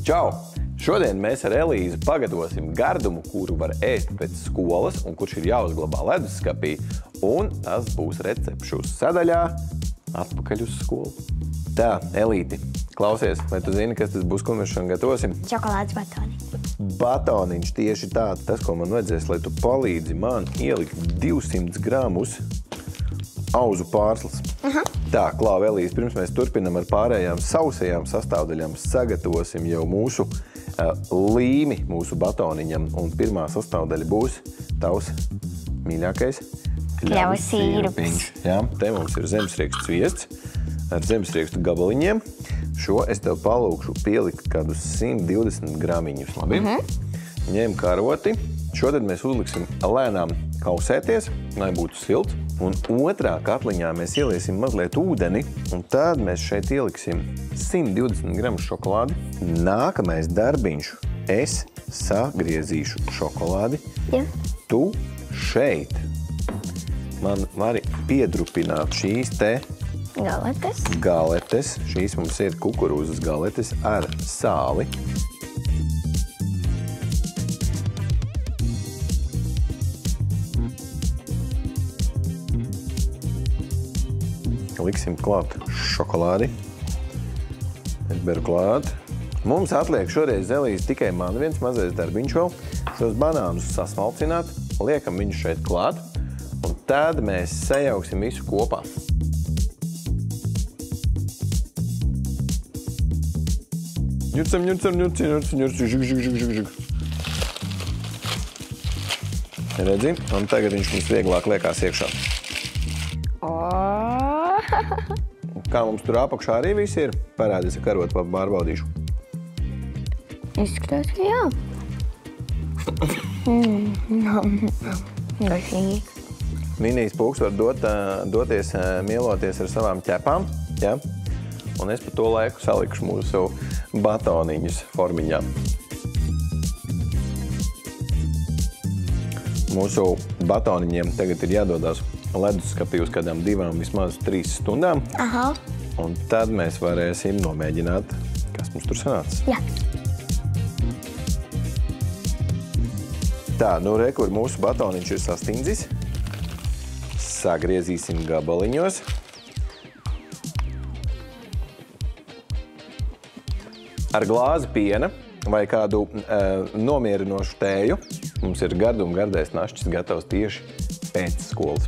Čau! Šodien mēs ar Elīzu pagatavosim gardumu, kuru var ēst pēc skolas un kurš ir jāuzglabā leduskapī. Un tas būs recepšu sadaļā atpakaļ uz skolu. Tā, Elīti, klausies, vai tu zini, kas tas būs, ko mēs šodien gatavosim? Čokolādes batoniņš. Batoniņš tieši tāds, tas, ko man vajadzēs, lai tu palīdzi man ielikt 200 gramus auzu pārslas. Tā, Klau, Elīze, pirms mēs turpinam ar pārējām sausajām sastāvdaļām, sagatavosim jau mūsu līmi mūsu batoniņam. Un pirmā sastāvdaļa būs tavs mīļākais Kļavas sīrups. Jā, te mums ir zemesriekstu sviests ar zemesriekstu gabaliņiem. Šo es tev palūkšu pielikt kādus 120 gramiņus, labi? Ņem karoti. Šo tad mēs uzliksim lēnām kausēties, lai būtu silts. Un otrā katliņā mēs ieliesim mazliet ūdeni, un tad mēs šeit ieliksim 120 gramus šokolādi. Nākamais darbiņš. Es sagriezīšu šokolādi. Jā. Tu šeit man vari piedrupināt šīs te galetes. Šīs mums ir kukurūzas galetes ar sāli. Liksim klāt šokolādi. Es beru klāt. Mums atliek šoreiz, Elīze, tikai man viens mazais darbiņš vēl. Šos banānus sasmalcināt, liekam viņu šeit klāt, un tad mēs sajauksim visu kopā. Ņurcam, žig. Redzi? Un tagad viņš mums vieglāk liekās iekšā. Kā mums tur apakšā arī viss ir? Parādies, ar karotu pārbaudīšu. Izskatās, ka jā. Garšīgi. Minijas pūks var doties mieloties ar savām ķepām. Ja? Un es pa to laiku salikšu mūsu batoniņus formiņā. Mūsu batoniņiem tagad ir jādodās leduskapī uz kādām 2, vismaz 3 stundām. Un tad mēs varēsim nomēģināt, kas mums tur sanāca. Jā. Tā, nu re, kur mūsu batoniņš ir sastindzis. Sagriezīsim gabaliņos. Ar glāzi piena vai kādu nomierinošu tēju. Mums ir gardais našķis gatavs tieši pēc skolas.